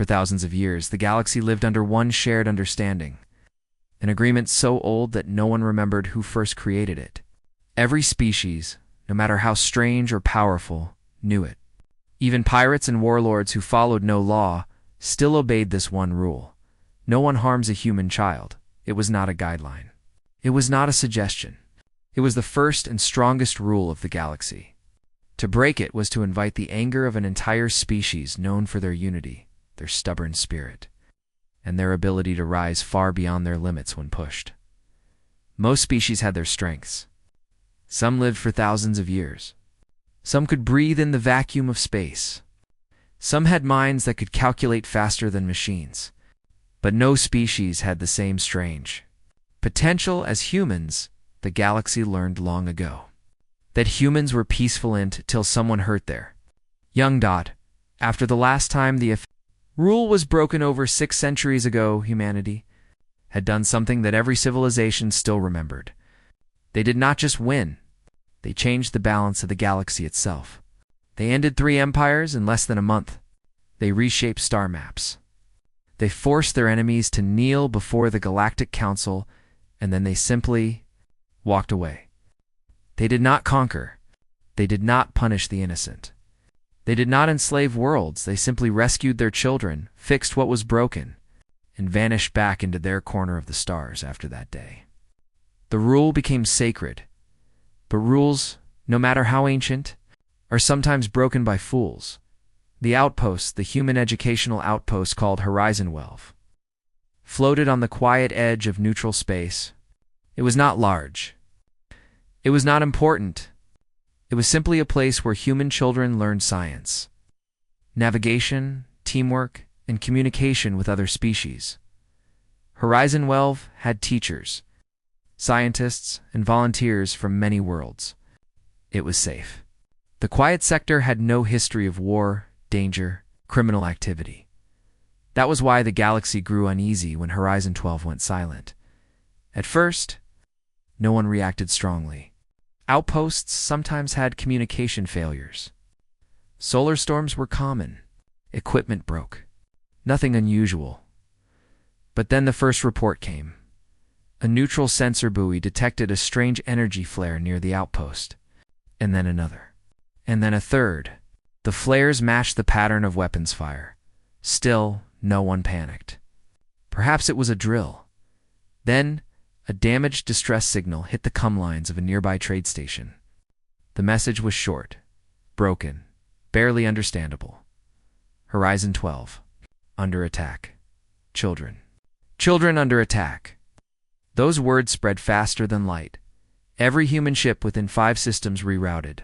For thousands of years, the galaxy lived under one shared understanding, an agreement so old that no one remembered who first created it. Every species, no matter how strange or powerful, knew it. Even pirates and warlords who followed no law still obeyed this one rule. No one harms a human child. It was not a guideline. It was not a suggestion. It was the first and strongest rule of the galaxy. To break it was to invite the anger of an entire species known for their unity, their stubborn spirit, and their ability to rise far beyond their limits when pushed. Most species had their strengths. Some lived for thousands of years. Some could breathe in the vacuum of space. Some had minds that could calculate faster than machines. But no species had the same strange potential as humans. The galaxy learned long ago that humans were peaceful until someone hurt their young dot. After the last time the rule was broken over 6 centuries ago, humanity had done something that every civilization still remembered. They did not just win. They changed the balance of the galaxy itself. They ended 3 empires in less than a month. They reshaped star maps. They forced their enemies to kneel before the Galactic Council, and then they simply walked away. They did not conquer. They did not punish the innocent. They did not enslave worlds. They simply rescued their children, fixed what was broken, and vanished back into their corner of the stars after that day. The rule became sacred. But rules, no matter how ancient, are sometimes broken by fools. The outpost, the human educational outpost called Horizon 12, floated on the quiet edge of neutral space. It was not large. It was not important. It was simply a place where human children learned science, navigation, teamwork, and communication with other species. Horizon 12 had teachers, scientists, and volunteers from many worlds. It was safe. The quiet sector had no history of war, danger, criminal activity. That was why the galaxy grew uneasy when Horizon 12 went silent. At first, no one reacted strongly. Outposts sometimes had communication failures. Solar storms were common. Equipment broke. Nothing unusual. But then the first report came. A neutral sensor buoy detected a strange energy flare near the outpost. And then another. And then a third. The flares matched the pattern of weapons fire. Still, no one panicked. Perhaps it was a drill. Then, a damaged distress signal hit the comm lines of a nearby trade station. The message was short, broken, barely understandable. Horizon 12. Under attack. Children. Children under attack. Those words spread faster than light. Every human ship within 5 systems rerouted.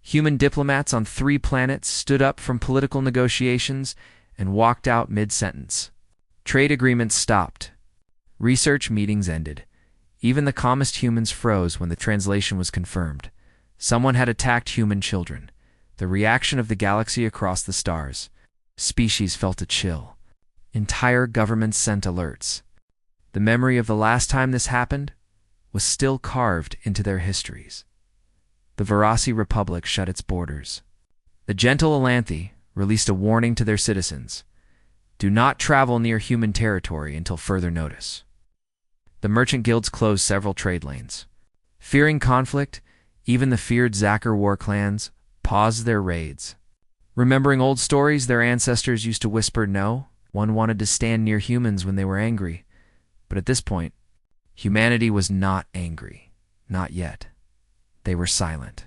Human diplomats on 3 planets stood up from political negotiations and walked out mid-sentence. Trade agreements stopped. Research meetings ended. Even the calmest humans froze when the translation was confirmed. Someone had attacked human children. The reaction of the galaxy across the stars. Species felt a chill. Entire governments sent alerts. The memory of the last time this happened was still carved into their histories. The Verasi Republic shut its borders. The gentle Alanthe released a warning to their citizens. Do not travel near human territory until further notice. The merchant guilds closed several trade lanes. Fearing conflict, even the feared Zacher war clans paused their raids. Remembering old stories their ancestors used to whisper no, one wanted to stand near humans when they were angry. But at this point, humanity was not angry. Not yet. They were silent,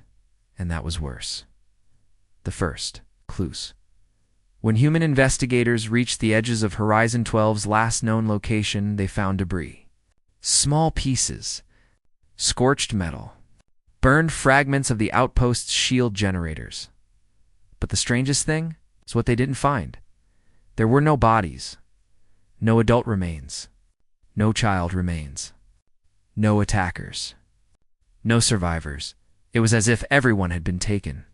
and that was worse. The first, clues. When human investigators reached the edges of Horizon 12's last known location, they found debris. Small pieces, scorched metal, burned fragments of the outpost's shield generators. But the strangest thing is what they didn't find. There were no bodies, no adult remains, no child remains, no attackers. No survivors. It was as if everyone had been taken.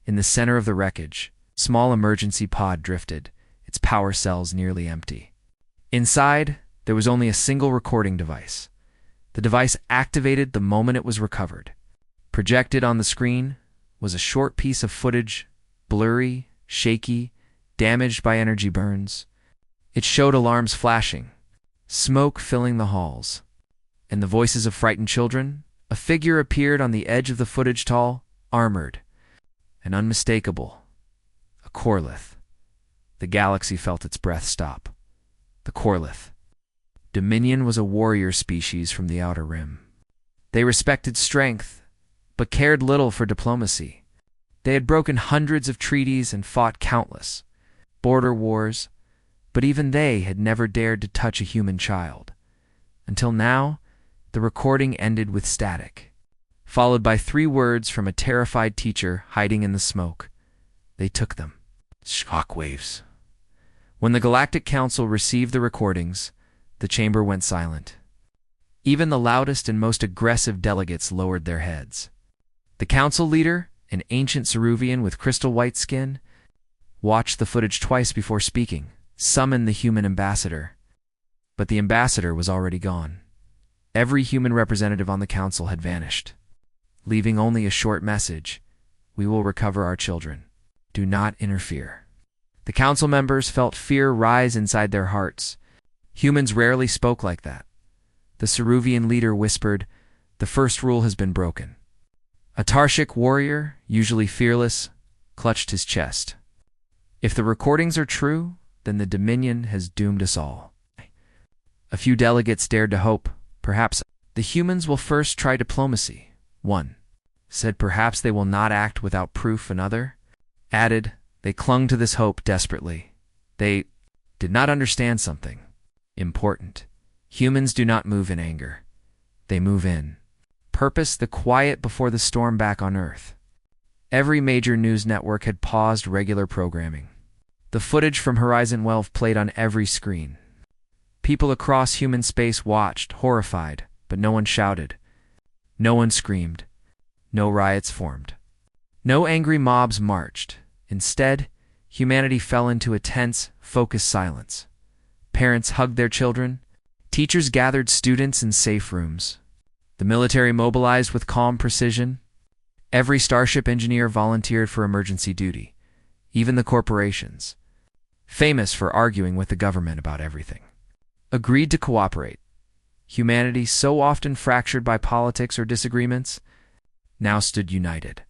In the center of the wreckage, a small emergency pod drifted, its power cells nearly empty. Inside, there was only a single recording device. The device activated the moment it was recovered. Projected on the screen was a short piece of footage, blurry, shaky, damaged by energy burns. It showed alarms flashing, smoke filling the halls, and the voices of frightened children. A figure appeared on the edge of the footage, tall, armored, and unmistakable. A Corlith. The galaxy felt its breath stop. The Corlith. Dominion was a warrior species from the Outer Rim. They respected strength, but cared little for diplomacy. They had broken hundreds of treaties and fought countless border wars, but even they had never dared to touch a human child. Until now, the recording ended with static, followed by 3 words from a terrified teacher hiding in the smoke. They took them. Shockwaves. When the Galactic Council received the recordings, the chamber went silent. Even the loudest and most aggressive delegates lowered their heads. The council leader, an ancient Ceruvian with crystal white skin, watched the footage twice before speaking, summoned the human ambassador. But the ambassador was already gone. Every human representative on the council had vanished, leaving only a short message: "We will recover our children. Do not interfere." The council members felt fear rise inside their hearts. Humans rarely spoke like that. The Ceruvian leader whispered, "The first rule has been broken." A Tarshic warrior, usually fearless, clutched his chest. If the recordings are true, then the Dominion has doomed us all. A few delegates dared to hope. Perhaps the humans will first try diplomacy. One said perhaps they will not act without proof. Another added they clung to this hope desperately. They did not understand something important. Humans do not move in anger. They move in purpose, the quiet before the storm back on Earth. Every major news network had paused regular programming. The footage from Horizon 12 played on every screen. People across human space watched, horrified, but no one shouted. No one screamed. No riots formed. No angry mobs marched. Instead, humanity fell into a tense, focused silence. Parents hugged their children. Teachers gathered students in safe rooms. The military mobilized with calm precision. Every starship engineer volunteered for emergency duty. Even the corporations, famous for arguing with the government about everything, agreed to cooperate. Humanity, so often fractured by politics or disagreements, now stood united.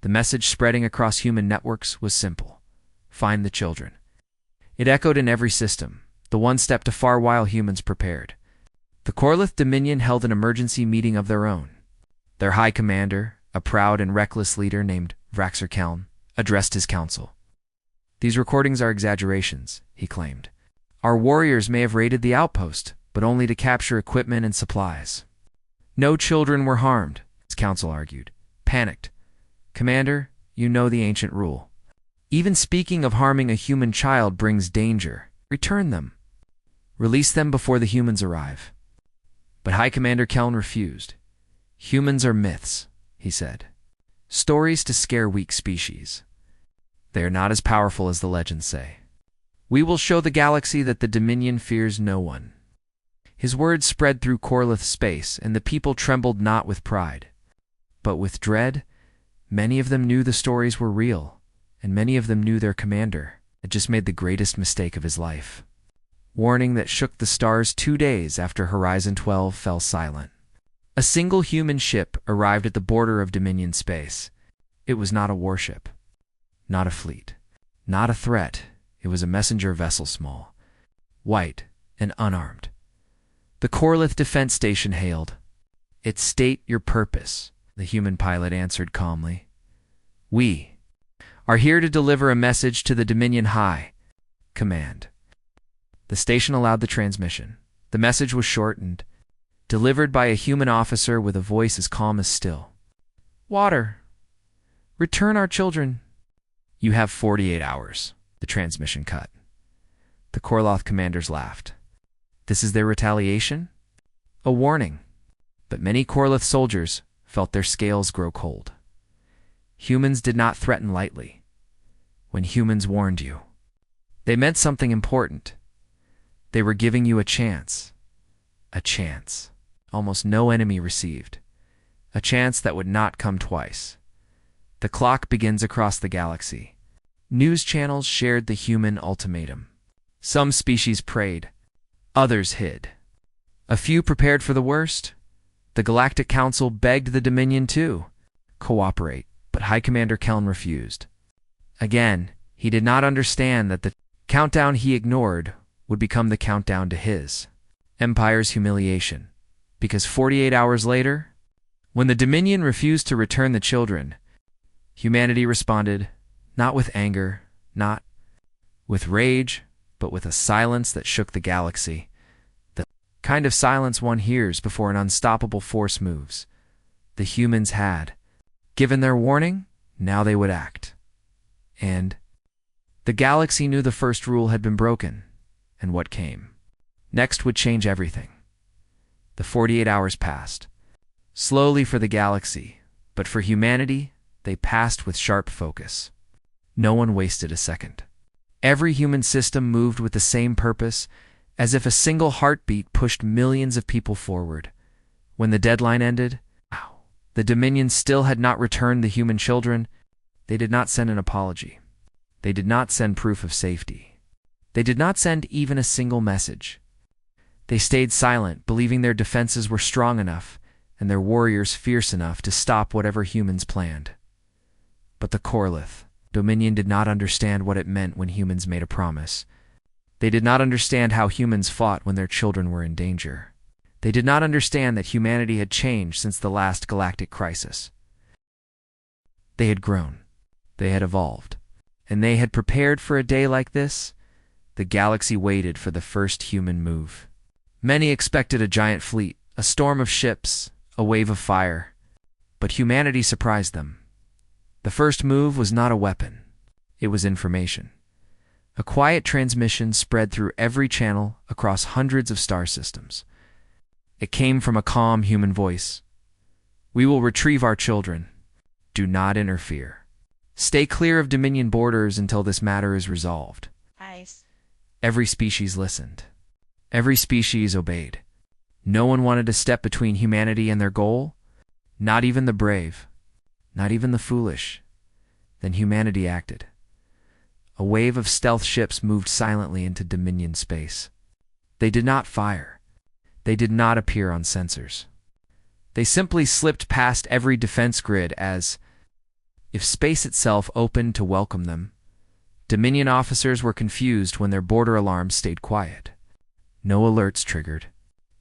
The message spreading across human networks was simple: find the children. It echoed in every system, the one step too far while humans prepared. The Corlith Dominion held an emergency meeting of their own. Their high commander, a proud and reckless leader named Vraxar Keln, addressed his council. "These recordings are exaggerations," he claimed. "Our warriors may have raided the outpost, but only to capture equipment and supplies. No children were harmed," his council argued. Panicked. "Commander, you know the ancient rule. Even speaking of harming a human child brings danger. Return them. Release them before the humans arrive." But High Commander Keln refused. "Humans are myths," he said. "Stories to scare weak species. They are not as powerful as the legends say. We will show the galaxy that the Dominion fears no one." His words spread through Corlith space, and the people trembled not with pride, but with dread. Many of them knew the stories were real, and many of them knew their commander had just made the greatest mistake of his life. Warning that shook the stars 2 days after Horizon 12 fell silent. A single human ship arrived at the border of Dominion space. It was not a warship, not a fleet, not a threat. It was a messenger vessel, small, white, and unarmed. The Corlith Defense Station hailed. "It state your purpose," the human pilot answered calmly. "We are here to deliver a message to the Dominion High Command." The station allowed the transmission. The message was shortened, delivered by a human officer with a voice as calm as still. "Water. Return our children." "You have 48 hours, the transmission cut. The Corloth commanders laughed. This is their retaliation? A warning. But many Corlith soldiers felt their scales grow cold. Humans did not threaten lightly. When humans warned you, they meant something important. They were giving you a chance. A chance almost no enemy received. A chance that would not come twice. The clock begins across the galaxy. News channels shared the human ultimatum. Some species prayed, others hid. A few prepared for the worst. The Galactic Council begged the Dominion to cooperate, but High Commander Keln refused. Again, he did not understand that the countdown he ignored would become the countdown to his empire's humiliation. Because 48 hours later, when the Dominion refused to return the children, humanity responded, not with anger, not with rage, but with a silence that shook the galaxy. The kind of silence one hears before an unstoppable force moves. The humans had given their warning, now they would act. And the galaxy knew the first rule had been broken, and what came next would change everything. The 48 hours passed. Slowly for the galaxy, but for humanity, they passed with sharp focus. No one wasted a second. Every human system moved with the same purpose, as if a single heartbeat pushed millions of people forward. When the deadline ended, the Dominion still had not returned the human children. They did not send an apology. They did not send proof of safety. They did not send even a single message. They stayed silent, believing their defenses were strong enough and their warriors fierce enough to stop whatever humans planned. But the Corlith Dominion did not understand what it meant when humans made a promise. They did not understand how humans fought when their children were in danger. They did not understand that humanity had changed since the last galactic crisis. They had grown. They had evolved. And they had prepared for a day like this. The galaxy waited for the first human move. Many expected a giant fleet, a storm of ships, a wave of fire. But humanity surprised them. The first move was not a weapon. It was information. A quiet transmission spread through every channel across hundreds of star systems. It came from a calm human voice. We will retrieve our children. Do not interfere. Stay clear of Dominion borders until this matter is resolved. Nice. Every species listened. Every species obeyed. No one wanted to step between humanity and their goal, not even the brave, not even the foolish. Then humanity acted. A wave of stealth ships moved silently into Dominion space. They did not fire. They did not appear on sensors. They simply slipped past every defense grid as if space itself opened to welcome them. Dominion officers were confused when their border alarms stayed quiet. No alerts triggered.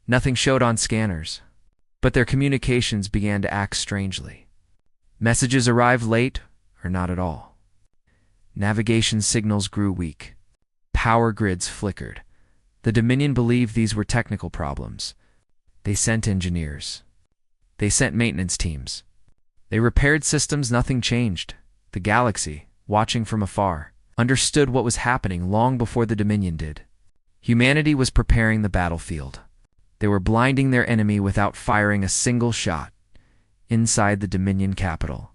Nothing showed on scanners. But their communications began to act strangely. Messages arrived late or not at all. Navigation signals grew weak. Power grids flickered. The Dominion believed these were technical problems. They sent engineers. They sent maintenance teams. They repaired systems. Nothing changed. The galaxy, watching from afar, understood what was happening long before the Dominion did. Humanity was preparing the battlefield. They were blinding their enemy without firing a single shot. Inside the Dominion capital,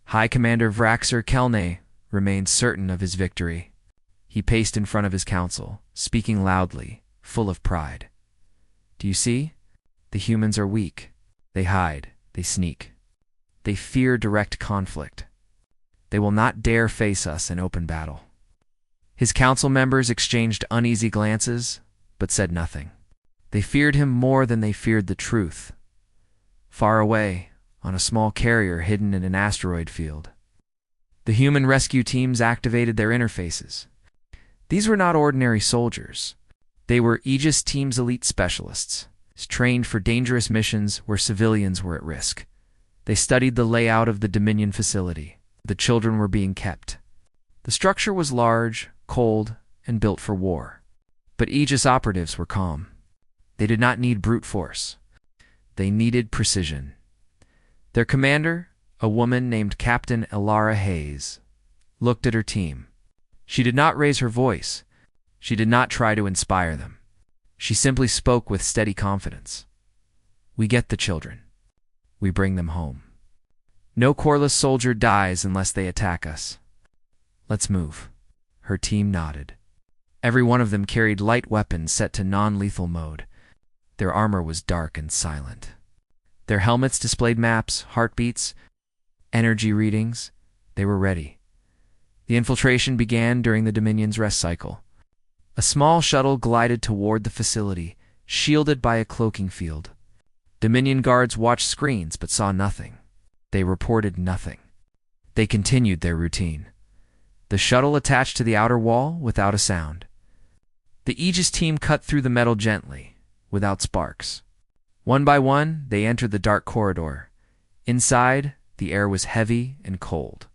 High Commander Vraxer Kelne remained certain of his victory. He paced in front of his council, speaking loudly, full of pride. Do you see? The humans are weak. They hide. They sneak. They fear direct conflict. They will not dare face us in open battle. His council members exchanged uneasy glances, but said nothing. They feared him more than they feared the truth. Far away, on a small carrier hidden in an asteroid field, the human rescue teams activated their interfaces. These were not ordinary soldiers. They were Aegis Team's elite specialists, trained for dangerous missions where civilians were at risk. They studied the layout of the Dominion facility. The children were being kept. The structure was large, cold, and built for war. But Aegis operatives were calm. They did not need brute force. They needed precision. Their commander, a woman named Captain Elara Hayes, looked at her team. She did not raise her voice. She did not try to inspire them. She simply spoke with steady confidence. We get the children. We bring them home. No Corliss soldier dies unless they attack us. Let's move. Her team nodded. Every one of them carried light weapons set to non-lethal mode. Their armor was dark and silent. Their helmets displayed maps, heartbeats, energy readings. They were ready. The infiltration began during the Dominion's rest cycle. A small shuttle glided toward the facility, shielded by a cloaking field. Dominion guards watched screens but saw nothing. They reported nothing. They continued their routine. The shuttle attached to the outer wall without a sound. The Aegis team cut through the metal gently, without sparks. One by one, they entered the dark corridor. Inside, the air was heavy and cold.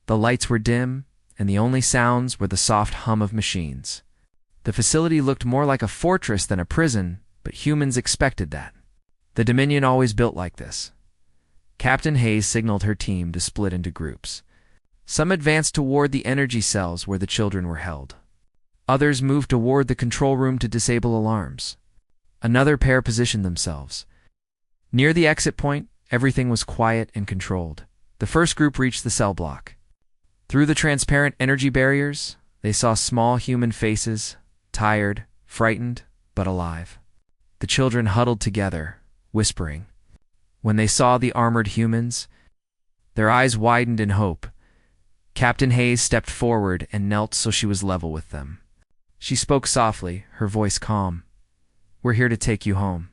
The lights were dim, and the only sounds were the soft hum of machines. The facility looked more like a fortress than a prison, but humans expected that. The Dominion always built like this. Captain Hayes signaled her team to split into groups. Some advanced toward the energy cells where the children were held. Others moved toward the control room to disable alarms. Another pair positioned themselves. Near the exit point, everything was quiet and controlled. The first group reached the cell block. Through the transparent energy barriers, they saw small human faces, tired, frightened, but alive. The children huddled together, whispering. When they saw the armored humans, their eyes widened in hope. Captain Hayes stepped forward and knelt so she was level with them. She spoke softly, her voice calm. "We're here to take you home."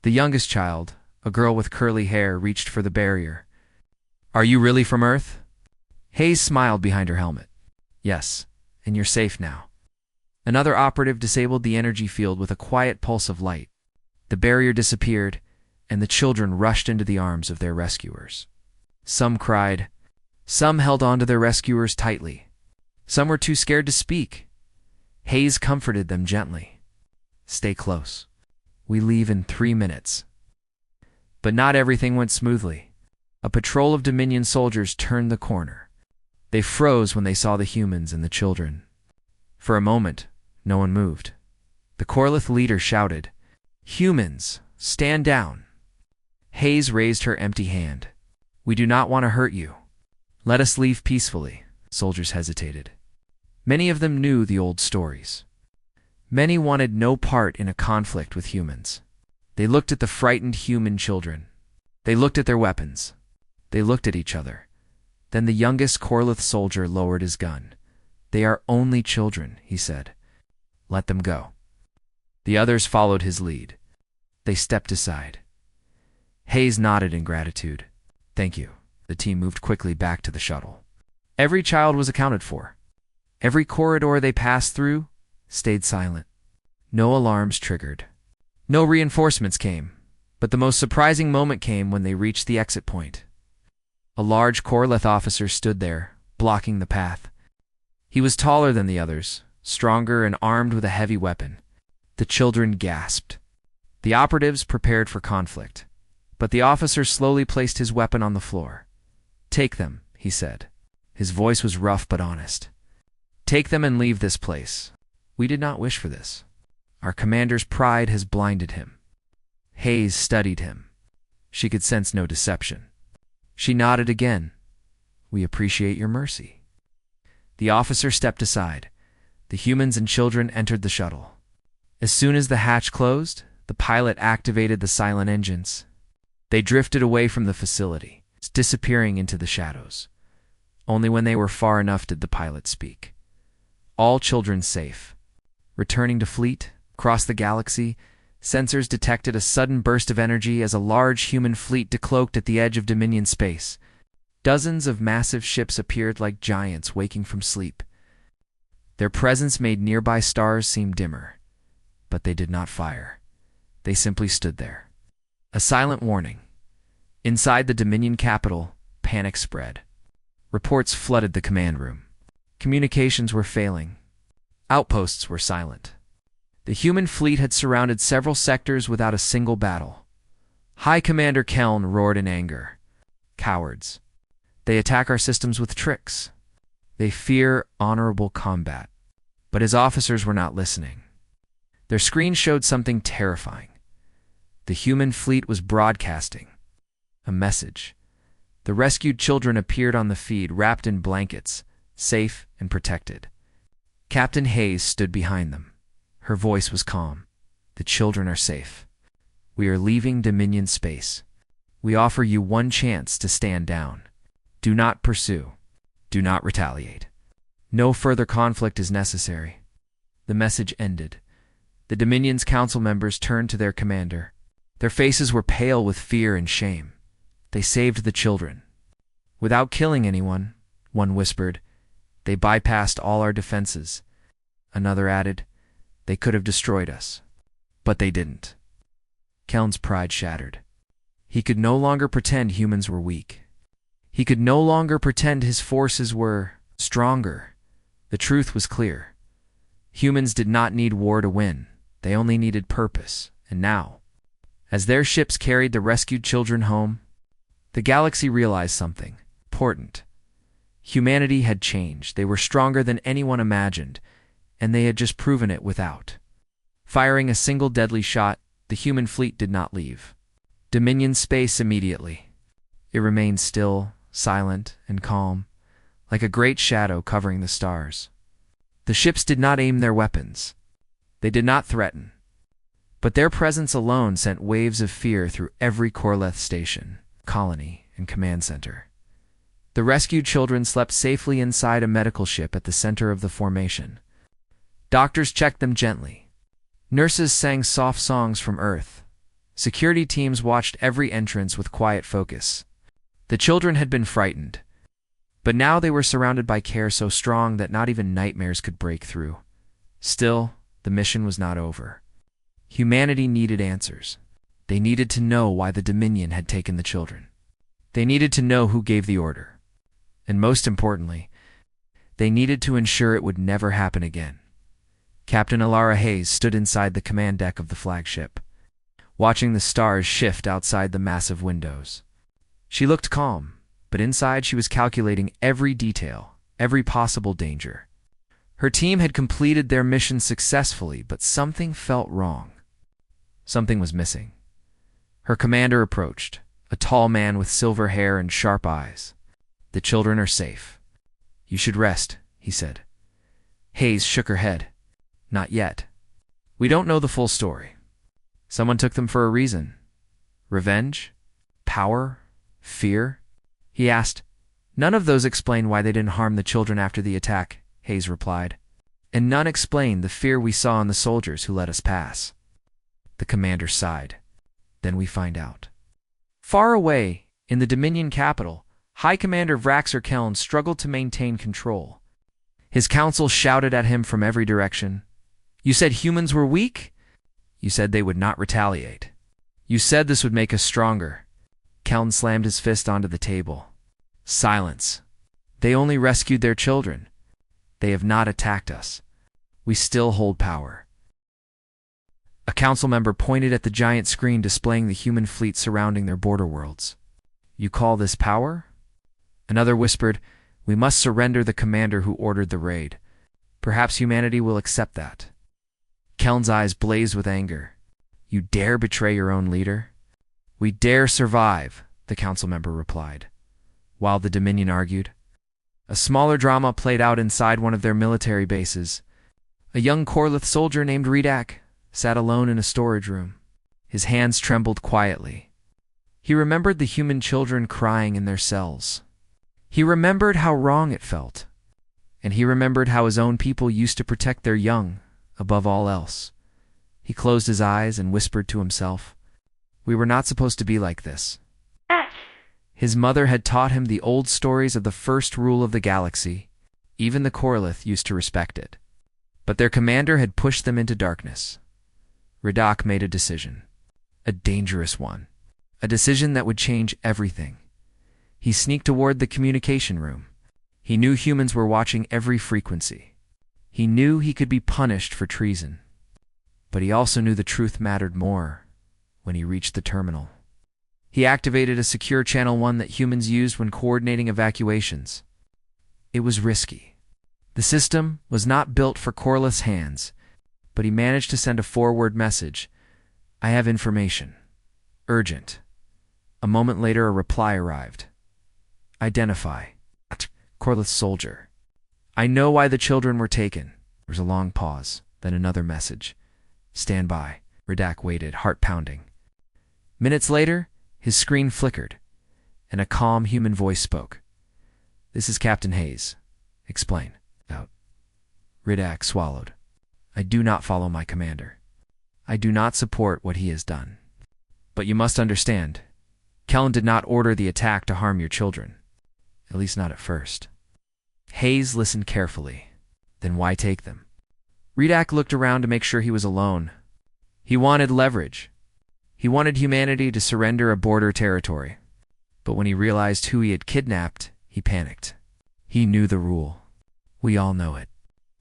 The youngest child, a girl with curly hair, reached for the barrier. "Are you really from Earth?" Hayes smiled behind her helmet. "Yes, and you're safe now." Another operative disabled the energy field with a quiet pulse of light. The barrier disappeared, and the children rushed into the arms of their rescuers. Some cried. Some held on to their rescuers tightly. Some were too scared to speak. Hayes comforted them gently. "Stay close. We leave in 3 minutes." But not everything went smoothly. A patrol of Dominion soldiers turned the corner. They froze when they saw the humans and the children. For a moment, no one moved. The Corlith leader shouted, "Humans, stand down." Hayes raised her empty hand. "We do not want to hurt you. Let us leave peacefully." Soldiers hesitated. Many of them knew the old stories. Many wanted no part in a conflict with humans. They looked at the frightened human children. They looked at their weapons. They looked at each other. Then the youngest Corlith soldier lowered his gun. "They are only children," he said. "Let them go." The others followed his lead. They stepped aside. Hayes nodded in gratitude. "Thank you." The team moved quickly back to the shuttle. Every child was accounted for. Every corridor they passed through stayed silent. No alarms triggered. No reinforcements came, but the most surprising moment came when they reached the exit point. A large Corlith officer stood there, blocking the path. He was taller than the others, stronger and armed with a heavy weapon. The children gasped. The operatives prepared for conflict, but the officer slowly placed his weapon on the floor. "Take them," he said. His voice was rough but honest. "Take them and leave this place. We did not wish for this. Our commander's pride has blinded him." Hayes studied him. She could sense no deception. She nodded again. "We appreciate your mercy." The officer stepped aside. The humans and children entered the shuttle. As soon as the hatch closed, the pilot activated the silent engines. They drifted away from the facility, disappearing into the shadows. Only when they were far enough did the pilot speak. "All children safe. Returning to fleet, across the galaxy, sensors detected a sudden burst of energy as a large human fleet decloaked at the edge of Dominion space. Dozens of massive ships appeared like giants waking from sleep. Their presence made nearby stars seem dimmer, but they did not fire. They simply stood there. A silent warning. Inside the Dominion capital, panic spread. Reports flooded the command room. Communications were failing. Outposts were silent. The human fleet had surrounded several sectors without a single battle. High Commander Keln roared in anger. "Cowards. They attack our systems with tricks. They fear honorable combat." But his officers were not listening. Their screens showed something terrifying. The human fleet was broadcasting a message. The rescued children appeared on the feed, wrapped in blankets, safe and protected. Captain Hayes stood behind them. Her voice was calm. "The children are safe. We are leaving Dominion space. We offer you one chance to stand down. Do not pursue. Do not retaliate." No further conflict is necessary. The message ended. The Dominion's council members turned to their commander. Their faces were pale with fear and shame. They saved the children. Without killing anyone, one whispered. They bypassed all our defenses. Another added, they could have destroyed us. But they didn't. Keln's pride shattered. He could no longer pretend humans were weak. He could no longer pretend his forces were stronger. The truth was clear. Humans did not need war to win. They only needed purpose. And now, as their ships carried the rescued children home, the galaxy realized something important. Humanity had changed. They were stronger than anyone imagined, and they had just proven it without firing a single deadly shot. The human fleet did not leave Dominion space immediately. It remained still, silent, and calm, like a great shadow covering the stars. The ships did not aim their weapons. They did not threaten. But their presence alone sent waves of fear through every Corleth station, colony, and command center. The rescued children slept safely inside a medical ship at the center of the formation. Doctors checked them gently. Nurses sang soft songs from Earth. Security teams watched every entrance with quiet focus. The children had been frightened, but now they were surrounded by care so strong that not even nightmares could break through. Still, the mission was not over. Humanity needed answers. They needed to know why the Dominion had taken the children. They needed to know who gave the order. And most importantly, they needed to ensure it would never happen again. Captain Alara Hayes stood inside the command deck of the flagship, watching the stars shift outside the massive windows. She looked calm, but inside she was calculating every detail, every possible danger. Her team had completed their mission successfully, but something felt wrong. Something was missing. Her commander approached, a tall man with silver hair and sharp eyes. "The children are safe. You should rest," he said. Hayes shook her head. "Not yet. We don't know the full story. Someone took them for a reason. Revenge? Power? Fear?" He asked. "None of those explain why they didn't harm the children after the attack," Hayes replied. "And none explain the fear we saw in the soldiers who let us pass." The commander sighed. "Then we find out." Far away, in the Dominion capital, High Commander Vraxer Keln struggled to maintain control. His council shouted at him from every direction. "You said humans were weak? You said they would not retaliate. You said this would make us stronger." Keln slammed his fist onto the table. "Silence. They only rescued their children. They have not attacked us. We still hold power." A council member pointed at the giant screen displaying the human fleet surrounding their border worlds. "You call this power?" Another whispered, "We must surrender the commander who ordered the raid. Perhaps humanity will accept that." Keln's eyes blazed with anger. "You dare betray your own leader?" "We dare survive," the council member replied. While the Dominion argued, a smaller drama played out inside one of their military bases. A young Corleth soldier named Redak sat alone in a storage room. His hands trembled quietly. He remembered the human children crying in their cells. He remembered how wrong it felt. And he remembered how his own people used to protect their young above all else. He closed his eyes and whispered to himself, "We were not supposed to be like this." His mother had taught him the old stories of the first rule of the galaxy. Even the Corleth used to respect it. But their commander had pushed them into darkness. Redak made a decision. A dangerous one. A decision that would change everything. He sneaked toward the communication room. He knew humans were watching every frequency. He knew he could be punished for treason. But he also knew the truth mattered more when he reached the terminal. He activated a secure Channel 1 that humans used when coordinating evacuations. It was risky. The system was not built for Corleth's hands, but he managed to send a forward message. "I have information. Urgent." A moment later, a reply arrived. "Identify. Corleth soldier. I know why the children were taken." There was a long pause, then another message. "Stand by." Redak waited, heart pounding. Minutes later, his screen flickered, and a calm human voice spoke. "This is Captain Hayes. Explain." "Out." Ridak swallowed. I do not follow my commander. I do not support what he has done. But you must understand, Kellen did not order the attack to harm your children. At least not at first. Hayes listened carefully. Then why take them? Ridak looked around to make sure he was alone. He wanted leverage. He wanted humanity to surrender a border territory. But when he realized who he had kidnapped, he panicked. He knew the rule. We all know it.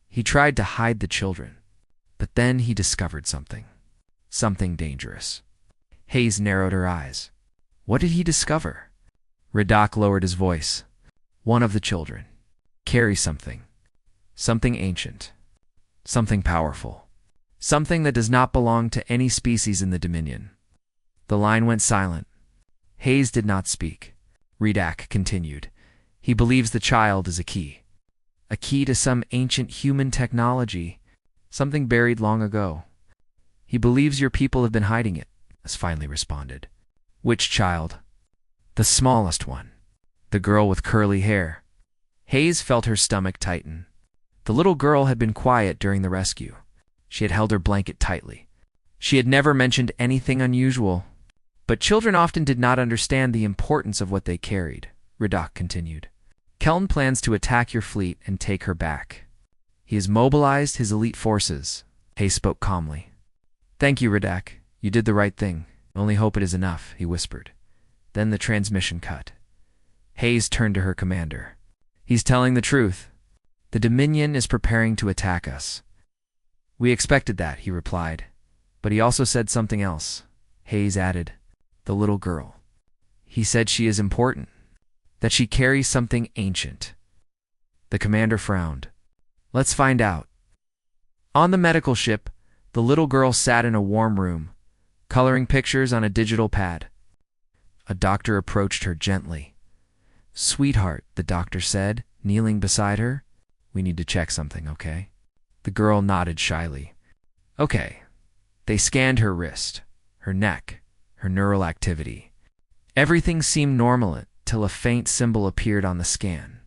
He tried to hide the children. But then he discovered something. Something dangerous. Hayes narrowed her eyes. What did he discover? Ridak lowered his voice. One of the children carries something. Something ancient. Something powerful. Something that does not belong to any species in the Dominion. The line went silent. Hayes did not speak. Ridak continued. He believes the child is a key. A key to some ancient human technology. Something buried long ago. He believes your people have been hiding it, as finally responded. Which child? The smallest one. The girl with curly hair. Hayes felt her stomach tighten. The little girl had been quiet during the rescue. She had held her blanket tightly. She had never mentioned anything unusual. But children often did not understand the importance of what they carried, Ridak continued. Kellen plans to attack your fleet and take her back. He has mobilized his elite forces. Hayes spoke calmly. Thank you, Ridak. You did the right thing. Only hope it is enough, he whispered. Then the transmission cut. Hayes turned to her commander. He's telling the truth. The Dominion is preparing to attack us. We expected that, he replied. But he also said something else. Hayes added, the little girl. He said she is important. That she carries something ancient. The commander frowned. Let's find out. On the medical ship, the little girl sat in a warm room, coloring pictures on a digital pad. A doctor approached her gently. Sweetheart, the doctor said, kneeling beside her. We need to check something, okay? The girl nodded shyly. Okay. They scanned her wrist, her neck, her neural activity. Everything seemed normal till a faint symbol appeared on the scan.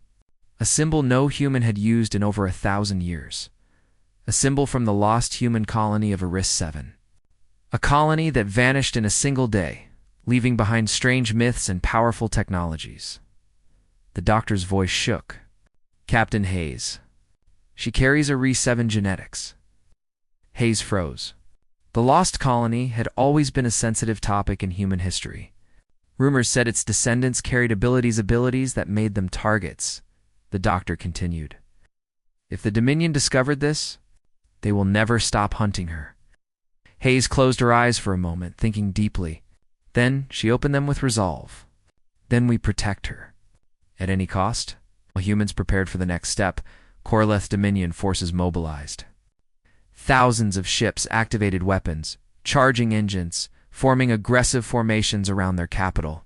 A symbol no human had used in over 1,000 years. A symbol from the lost human colony of Eris 7. A colony that vanished in a single day, leaving behind strange myths and powerful technologies. The doctor's voice shook. Captain Hayes. She carries Eris 7 genetics. Hayes froze. The lost colony had always been a sensitive topic in human history. Rumors said its descendants carried abilities that made them targets. The doctor continued. If the Dominion discovered this, they will never stop hunting her. Hayes closed her eyes for a moment, thinking deeply. Then she opened them with resolve. Then we protect her. At any cost? While humans prepared for the next step, Corleth Dominion forces mobilized. Thousands of ships activated weapons, charging engines, forming aggressive formations around their capital.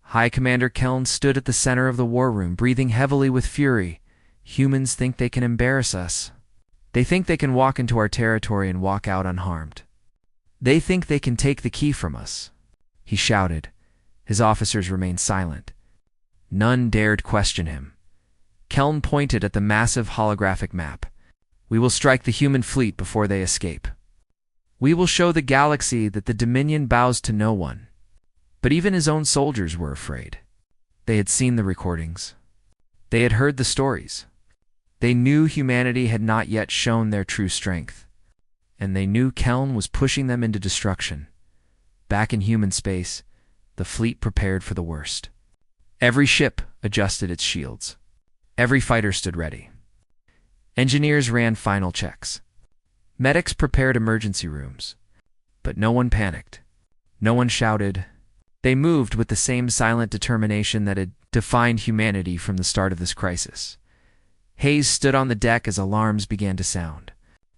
High Commander Kellen stood at the center of the war room, breathing heavily with fury. Humans think they can embarrass us. They think they can walk into our territory and walk out unharmed. They think they can take the key from us. He shouted. His officers remained silent. None dared question him. Kellen pointed at the massive holographic map. We will strike the human fleet before they escape. We will show the galaxy that the Dominion bows to no one. But even his own soldiers were afraid. They had seen the recordings. They had heard the stories. They knew humanity had not yet shown their true strength. And they knew Kellen was pushing them into destruction. Back in human space, the fleet prepared for the worst. Every ship adjusted its shields. Every fighter stood ready. Engineers ran final checks. Medics prepared emergency rooms. But no one panicked. No one shouted. They moved with the same silent determination that had defined humanity from the start of this crisis. Hayes stood on the deck as alarms began to sound.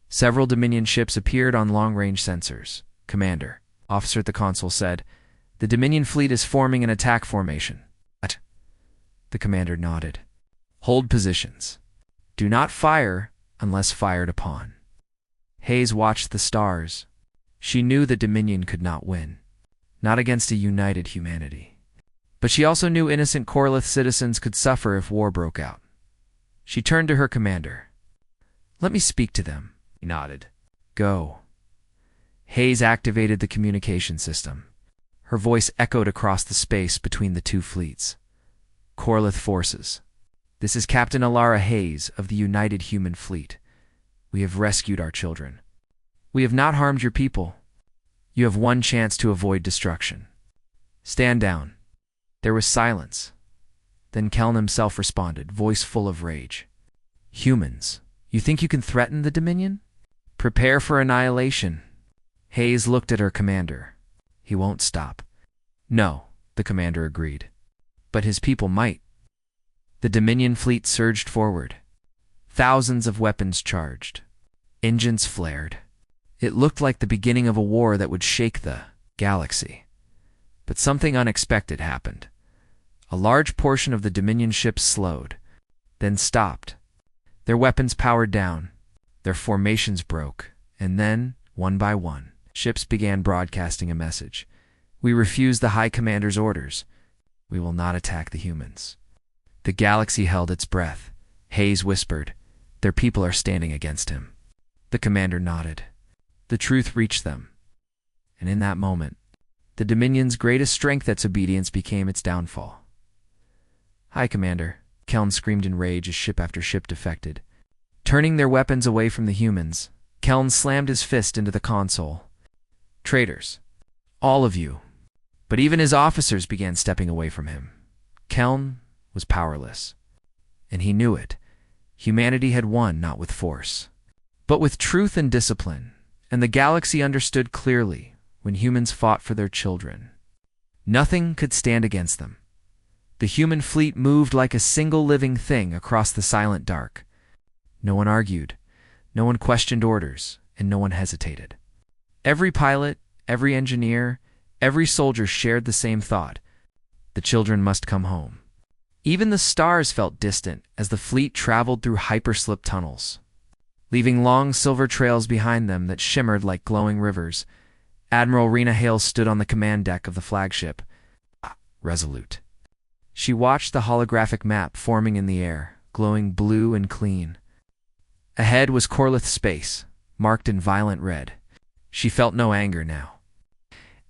Several Dominion ships appeared on long-range sensors. Commander, officer at the console said, the Dominion fleet is forming an attack formation. What? The commander nodded. Hold positions. Do not fire unless fired upon. Hayes watched the stars. She knew the Dominion could not win. Not against a united humanity. But she also knew innocent Corleth citizens could suffer if war broke out. She turned to her commander. Let me speak to them. He nodded. Go. Hayes activated the communication system. Her voice echoed across the space between the two fleets. Corlith forces. This is Captain Alara Hayes of the United Human Fleet. We have rescued our children. We have not harmed your people. You have one chance to avoid destruction. Stand down. There was silence. Then Keln himself responded, voice full of rage. Humans, you think you can threaten the Dominion? Prepare for annihilation. Hayes looked at her commander. He won't stop. No, the commander agreed. But his people might. The Dominion fleet surged forward. Thousands of weapons charged. Engines flared. It looked like the beginning of a war that would shake the galaxy. But something unexpected happened. A large portion of the Dominion ships slowed, then stopped. Their weapons powered down, their formations broke, and then, one by one, ships began broadcasting a message. We refuse the High Commander's orders. We will not attack the humans. The galaxy held its breath. Hayes whispered, their people are standing against him. The commander nodded. The truth reached them. And in that moment, the Dominion's greatest strength, its obedience, became its downfall. High Commander, Keln screamed in rage as ship after ship defected. Turning their weapons away from the humans, Keln slammed his fist into the console. Traitors. All of you. But even his officers began stepping away from him. Keln was powerless. And he knew it. Humanity had won not with force, but with truth and discipline. And the galaxy understood clearly when humans fought for their children. Nothing could stand against them. The human fleet moved like a single living thing across the silent dark. No one argued, no one questioned orders, and no one hesitated. Every pilot, every engineer, every soldier shared the same thought. The children must come home. Even the stars felt distant as the fleet traveled through hyperslip tunnels, leaving long silver trails behind them that shimmered like glowing rivers. Admiral Rena Hale stood on the command deck of the flagship, resolute. She watched the holographic map forming in the air, glowing blue and clean. Ahead was Corlith space, marked in violent red. She felt no anger now.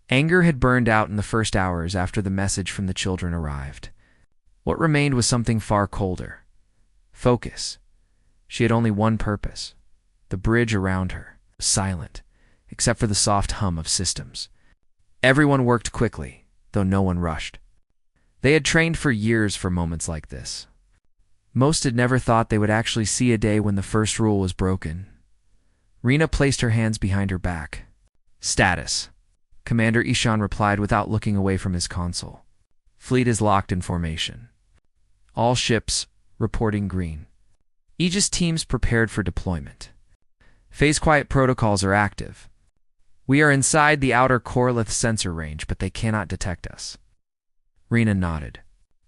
Anger had burned out in the first hours after the message from the children arrived. What remained was something far colder. Focus. She had only one purpose. The bridge around her was silent, except for the soft hum of systems. Everyone worked quickly, though no one rushed. They had trained for years for moments like this. Most had never thought they would actually see a day when the first rule was broken. Rena placed her hands behind her back. Status. Commander Ishan replied without looking away from his console. Fleet is locked in formation. All ships reporting green. Aegis teams prepared for deployment. Phase quiet protocols are active. We are inside the outer Corlith sensor range, but they cannot detect us. Rena nodded.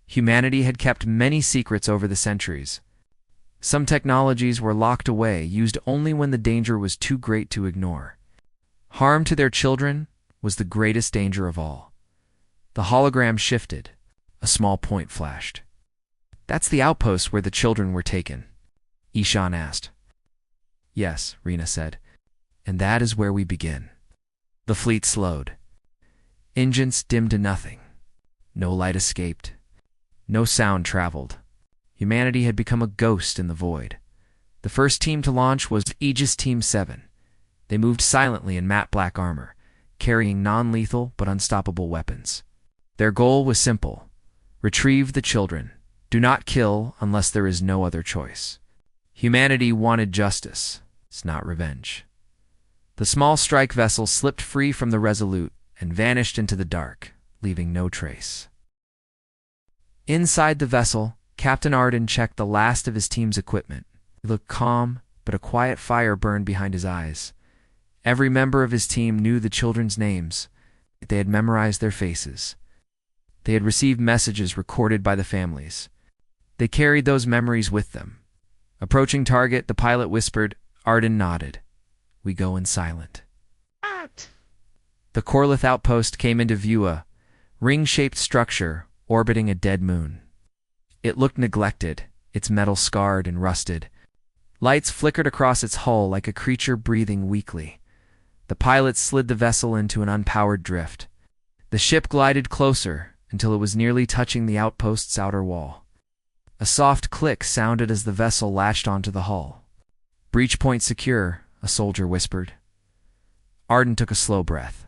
Humanity had kept many secrets over the centuries. Some technologies were locked away, used only when the danger was too great to ignore. Harm to their children was the greatest danger of all. The hologram shifted. A small point flashed. That's the outpost where the children were taken, Ishan asked. Yes, Rena said. And that is where we begin. The fleet slowed. Engines dimmed to nothing. No light escaped. No sound traveled. Humanity had become a ghost in the void. The first team to launch was Aegis Team 7. They moved silently in matte black armor, carrying non-lethal but unstoppable weapons. Their goal was simple. Retrieve the children. Do not kill unless there is no other choice. Humanity wanted justice, it's not revenge. The small strike vessel slipped free from the Resolute and vanished into the dark, leaving no trace. Inside the vessel, Captain Arden checked the last of his team's equipment. He looked calm, but a quiet fire burned behind his eyes. Every member of his team knew the children's names. They had memorized their faces. They had received messages recorded by the families. They carried those memories with them. Approaching target, the pilot whispered. Arden nodded. We go in silent. The Corlith outpost came into view, a ring-shaped structure orbiting a dead moon. It looked neglected, its metal scarred and rusted. Lights flickered across its hull like a creature breathing weakly. The pilots slid the vessel into an unpowered drift. The ship glided closer until it was nearly touching the outpost's outer wall. A soft click sounded as the vessel latched onto the hull. "Breach point secure," a soldier whispered. Arden took a slow breath.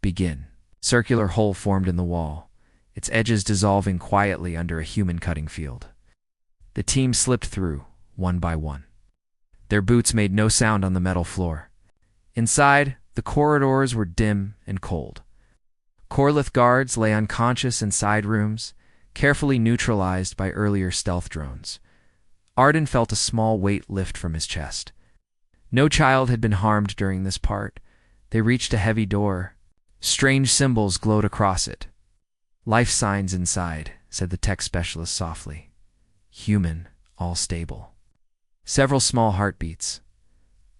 "Begin." Circular hole formed in the wall, its edges dissolving quietly under a human cutting field. The team slipped through, one by one. Their boots made no sound on the metal floor. Inside, the corridors were dim and cold. Corlith guards lay unconscious in side rooms, carefully neutralized by earlier stealth drones. Arden felt a small weight lift from his chest. No child had been harmed during this part. They reached a heavy door. Strange symbols glowed across it. "Life signs inside," said the tech specialist softly. "Human, all stable." Several small heartbeats.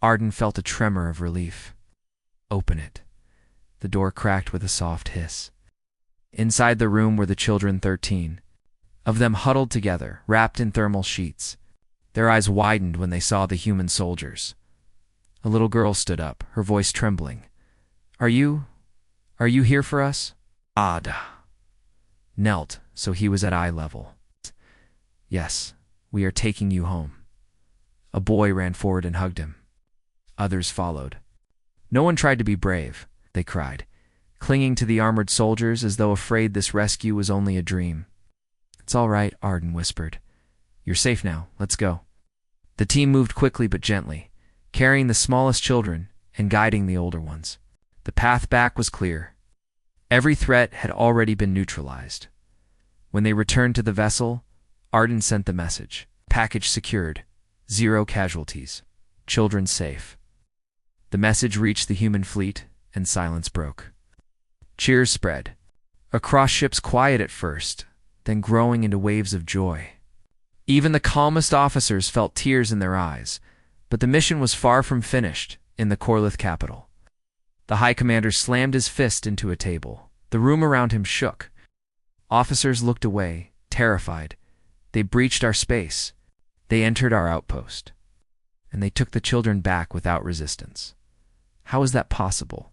Arden felt a tremor of relief. "Open it." The door cracked with a soft hiss. Inside the room were the children 13. Of them huddled together, wrapped in thermal sheets. Their eyes widened when they saw the human soldiers. A little girl stood up, her voice trembling. Are you here for us?" Ada knelt, so he was at eye level. "Yes, we are taking you home." A boy ran forward and hugged him. Others followed. No one tried to be brave, they cried, clinging to the armored soldiers as though afraid this rescue was only a dream. "It's all right," Arden whispered. "You're safe now, let's go." The team moved quickly but gently, carrying the smallest children and guiding the older ones. The path back was clear. Every threat had already been neutralized. When they returned to the vessel, Arden sent the message. "Package secured. 0 casualties. Children safe." The message reached the human fleet, and silence broke. Cheers spread. Across ships quiet at first, then growing into waves of joy. Even the calmest officers felt tears in their eyes, but the mission was far from finished in the Corlith capital. The High Commander slammed his fist into a table. The room around him shook. Officers looked away, terrified. They breached our space. They entered our outpost. And they took the children back without resistance. How is that possible?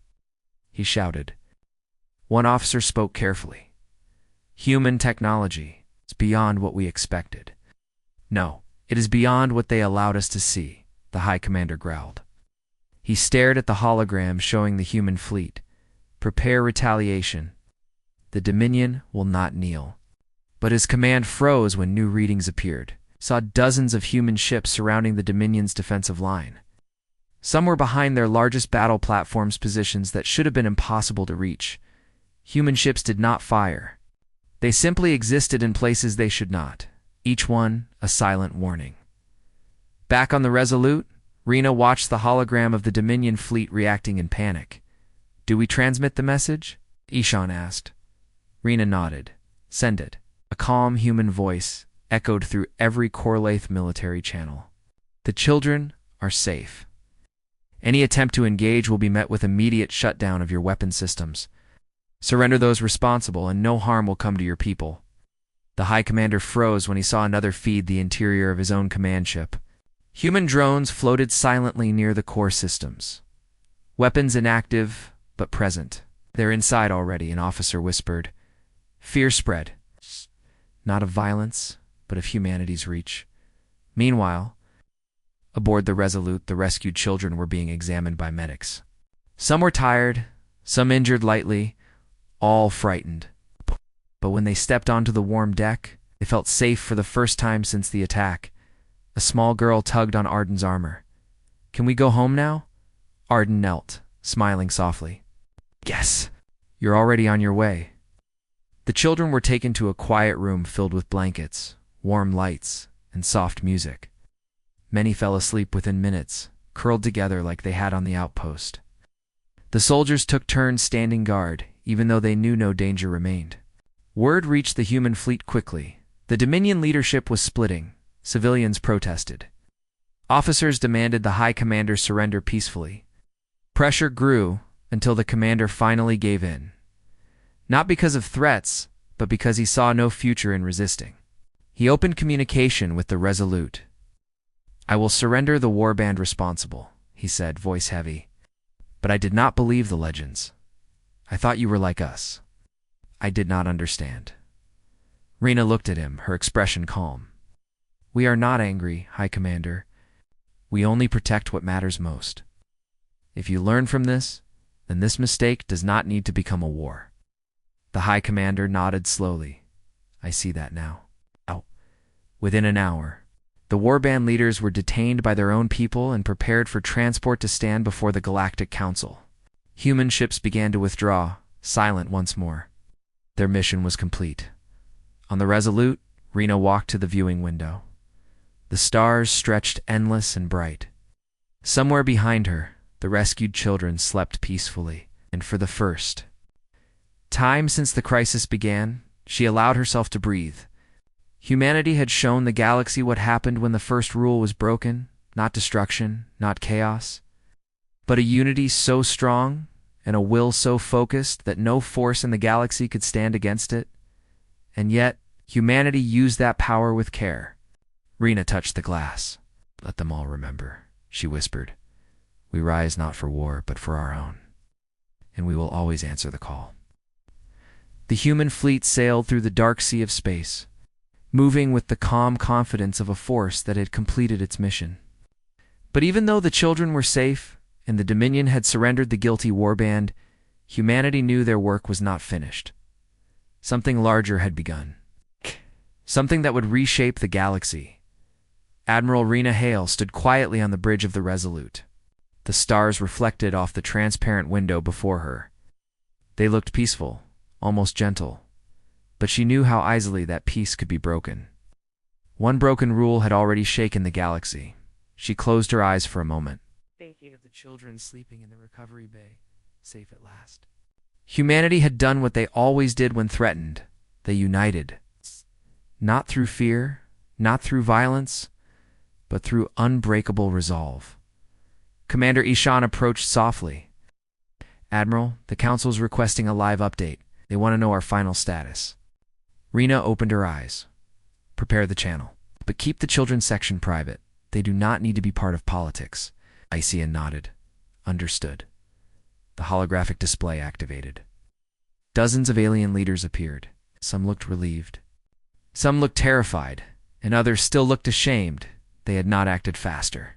He shouted. One officer spoke carefully. Human technology is beyond what we expected. No, it is beyond what they allowed us to see, the High Commander growled. He stared at the hologram showing the human fleet. Prepare retaliation. The Dominion will not kneel. But his command froze when new readings appeared. Saw dozens of human ships surrounding the Dominion's defensive line. Some were behind their largest battle platforms, positions that should have been impossible to reach. Human ships did not fire. They simply existed in places they should not, each one a silent warning. Back on the Resolute, Rena watched the hologram of the Dominion fleet reacting in panic. "Do we transmit the message?" Ishan asked. Rena nodded. "Send it." A calm human voice echoed through every Corlaith military channel. "The children are safe. Any attempt to engage will be met with immediate shutdown of your weapon systems. Surrender those responsible and no harm will come to your people." The High Commander froze when he saw another feed the interior of his own command ship. Human drones floated silently near the core systems. Weapons inactive, but present. "They're inside already," an officer whispered. Fear spread. Not of violence, but of humanity's reach. Meanwhile, aboard the Resolute, the rescued children were being examined by medics. Some were tired, some injured lightly, all frightened. But when they stepped onto the warm deck, they felt safe for the first time since the attack. A small girl tugged on Arden's armor. "Can we go home now?" Arden knelt, smiling softly. "Yes, you're already on your way." The children were taken to a quiet room filled with blankets, warm lights, and soft music. Many fell asleep within minutes, curled together like they had on the outpost. The soldiers took turns standing guard, even though they knew no danger remained. Word reached the human fleet quickly. The Dominion leadership was splitting. Civilians protested. Officers demanded the High Commander surrender peacefully. Pressure grew until the commander finally gave in. Not because of threats, but because he saw no future in resisting. He opened communication with the Resolute. I will surrender the warband responsible, he said, voice heavy. But I did not believe the legends. I thought you were like us. I did not understand. Rena looked at him, her expression calm. We are not angry, High Commander. We only protect what matters most. If you learn from this, then this mistake does not need to become a war. The High Commander nodded slowly. I see that now. Within an hour, the warband leaders were detained by their own people and prepared for transport to stand before the Galactic Council. Human ships began to withdraw, silent once more. Their mission was complete. On the Resolute, Rena walked to the viewing window. The stars stretched endless and bright. Somewhere behind her, the rescued children slept peacefully, and for the first time since the crisis began, she allowed herself to breathe. Humanity had shown the galaxy what happened when the first rule was broken, not destruction, not chaos, but a unity so strong and a will so focused that no force in the galaxy could stand against it. And yet, humanity used that power with care. Rena touched the glass. Let them all remember, she whispered. We rise not for war, but for our own. And we will always answer the call. The human fleet sailed through the dark sea of space, moving with the calm confidence of a force that had completed its mission. But even though the children were safe and the Dominion had surrendered the guilty warband, humanity knew their work was not finished. Something larger had begun. Something that would reshape the galaxy. Admiral Rena Hale stood quietly on the bridge of the Resolute. The stars reflected off the transparent window before her. They looked peaceful, almost gentle. But she knew how easily that peace could be broken. One broken rule had already shaken the galaxy. She closed her eyes for a moment. Thinking of the children sleeping in the recovery bay, safe at last. Humanity had done what they always did when threatened. They united. Not through fear, not through violence, but through unbreakable resolve. Commander Ishan approached softly. Admiral, the Council's requesting a live update. They want to know our final status. Rena opened her eyes. Prepare the channel. But keep the children's section private. They do not need to be part of politics. Isian nodded. Understood. The holographic display activated. Dozens of alien leaders appeared. Some looked relieved. Some looked terrified, and others still looked ashamed they had not acted faster.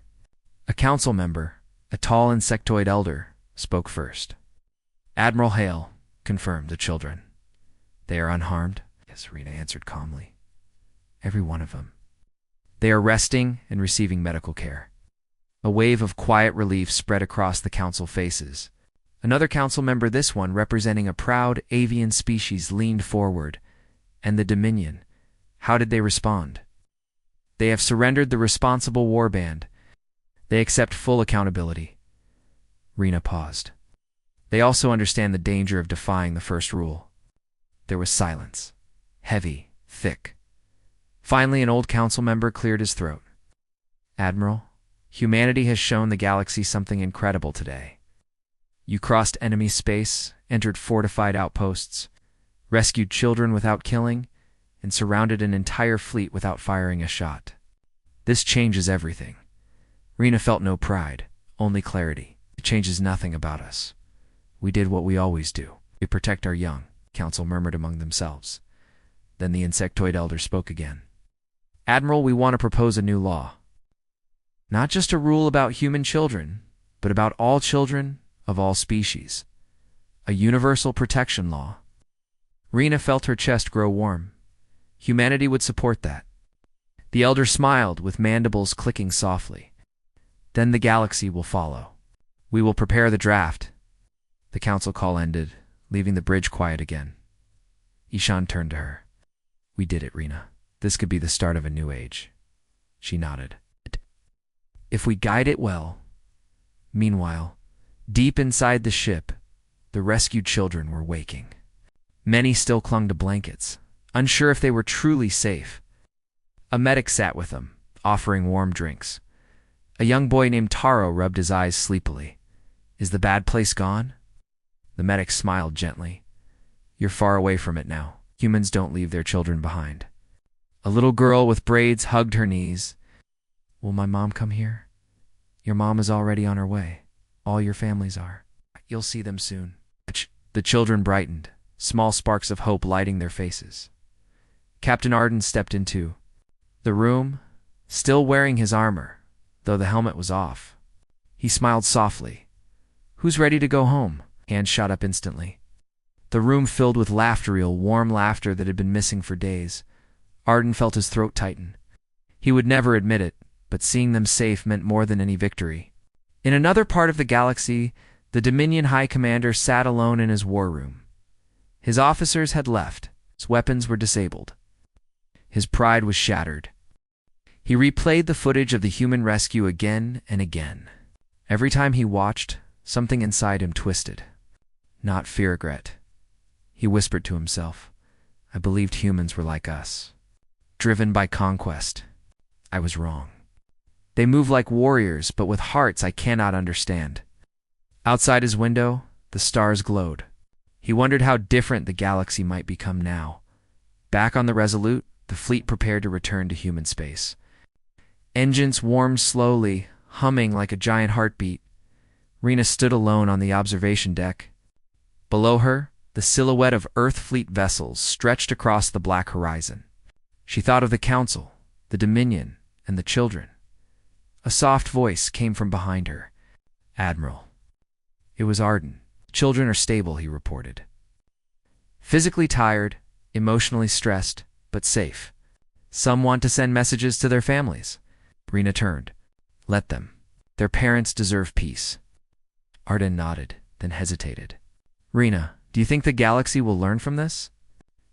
A council member, a tall insectoid elder, spoke first. Admiral Hale, confirmed the children. They are unharmed? Yes, Rena answered calmly. Every one of them. They are resting and receiving medical care. A wave of quiet relief spread across the council faces. Another council member, this one representing a proud avian species, leaned forward. And the Dominion, how did they respond? They have surrendered the responsible warband. They accept full accountability. Rena paused. They also understand the danger of defying the first rule. There was silence. Heavy, thick. Finally, an old council member cleared his throat. Admiral, humanity has shown the galaxy something incredible today. You crossed enemy space, entered fortified outposts, rescued children without killing, and surrounded an entire fleet without firing a shot. This changes everything. Rena felt no pride, only clarity. It changes nothing about us. We did what we always do. We protect our young, council murmured among themselves. Then the insectoid elder spoke again. Admiral, we want to propose a new law. Not just a rule about human children, but about all children of all species. A universal protection law. Rena felt her chest grow warm. Humanity would support that. The elder smiled, with mandibles clicking softly. Then the galaxy will follow. We will prepare the draft. The council call ended, leaving the bridge quiet again. Ishan turned to her. We did it, Rena. This could be the start of a new age. She nodded. If we guide it well. Meanwhile, deep inside the ship, the rescued children were waking. Many still clung to blankets, unsure if they were truly safe. A medic sat with them, offering warm drinks. A young boy named Taro rubbed his eyes sleepily. Is the bad place gone? The medic smiled gently. You're far away from it now. Humans don't leave their children behind. A little girl with braids hugged her knees. Will my mom come here? Your mom is already on her way. All your families are. You'll see them soon. The children brightened, small sparks of hope lighting their faces. Captain Arden stepped into the room, still wearing his armor, though the helmet was off. He smiled softly. Who's ready to go home? Hands shot up instantly. The room filled with laughter, real warm laughter that had been missing for days. Arden felt his throat tighten. He would never admit it, but seeing them safe meant more than any victory. In another part of the galaxy, the Dominion High Commander sat alone in his war room. His officers had left. His weapons were disabled. His pride was shattered. He replayed the footage of the human rescue again and again. Every time he watched, something inside him twisted. Not fear, regret. He whispered to himself, I believed humans were like us, driven by conquest. I was wrong. They move like warriors, but with hearts I cannot understand. Outside his window, the stars glowed. He wondered how different the galaxy might become now. Back on the Resolute, the fleet prepared to return to human space. Engines warmed slowly, humming like a giant heartbeat. Rena stood alone on the observation deck. Below her, the silhouette of Earth fleet vessels stretched across the black horizon. She thought of the Council, the Dominion, and the children. A soft voice came from behind her. Admiral. It was Arden. Children are stable, he reported. Physically tired, emotionally stressed, but safe. Some want to send messages to their families. Rena turned. Let them. Their parents deserve peace. Arden nodded, then hesitated. Rena, do you think the galaxy will learn from this?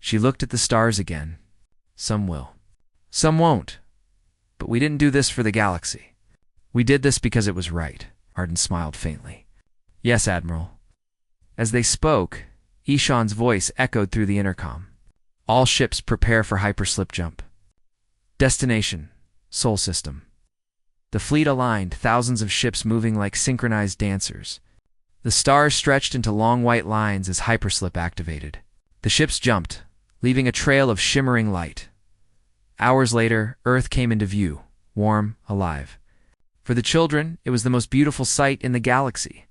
She looked at the stars again. Some will. Some won't. But we didn't do this for the galaxy. We did this because it was right. Arden smiled faintly. Yes, Admiral. As they spoke, Ishan's voice echoed through the intercom. All ships prepare for hyperslip jump. Destination, Sol System. The fleet aligned, thousands of ships moving like synchronized dancers. The stars stretched into long white lines as hyperslip activated. The ships jumped, leaving a trail of shimmering light. Hours later, Earth came into view, warm, alive. For the children, it was the most beautiful sight in the galaxy.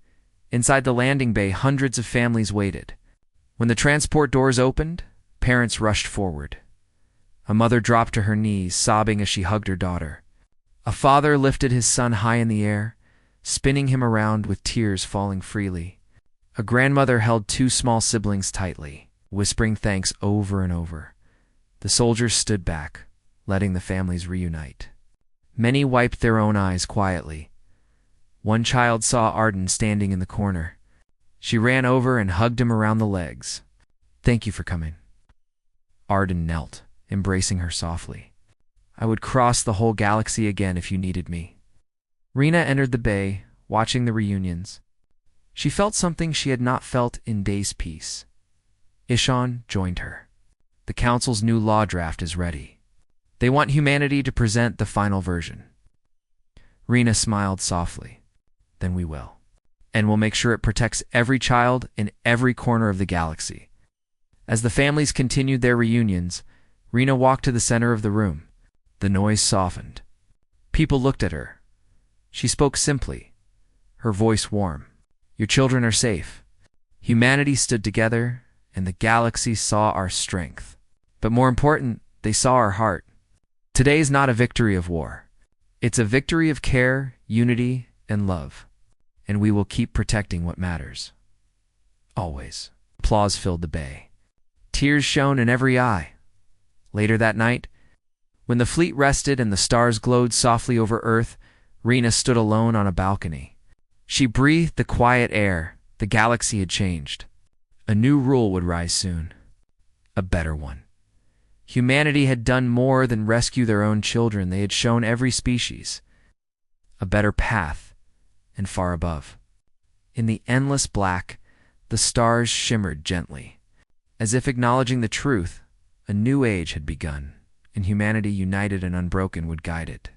Inside the landing bay, hundreds of families waited. When the transport doors opened, parents rushed forward. A mother dropped to her knees, sobbing as she hugged her daughter. A father lifted his son high in the air, spinning him around with tears falling freely. A grandmother held two small siblings tightly, whispering thanks over and over. The soldiers stood back, letting the families reunite. Many wiped their own eyes quietly. One child saw Arden standing in the corner. She ran over and hugged him around the legs. Thank you for coming. Arden knelt, embracing her softly. I would cross the whole galaxy again if you needed me. Rena entered the bay, watching the reunions. She felt something she had not felt in days' peace. Ishan joined her. The Council's new law draft is ready. They want humanity to present the final version. Rena smiled softly. Then we will. And we'll make sure it protects every child in every corner of the galaxy. As the families continued their reunions, Rena walked to the center of the room. The noise softened. People looked at her. She spoke simply, her voice warm. Your children are safe. Humanity stood together, and the galaxy saw our strength. But more important, they saw our heart. Today is not a victory of war. It's a victory of care, unity, and love. And we will keep protecting what matters. Always. Applause filled the bay. Tears shone in every eye. Later that night, when the fleet rested and the stars glowed softly over Earth, Rena stood alone on a balcony. She breathed the quiet air. The galaxy had changed. A new rule would rise soon. A better one. Humanity had done more than rescue their own children. They had shown every species a better path, and far above. In the endless black, the stars shimmered gently. As if acknowledging the truth, a new age had begun, and humanity united and unbroken would guide it.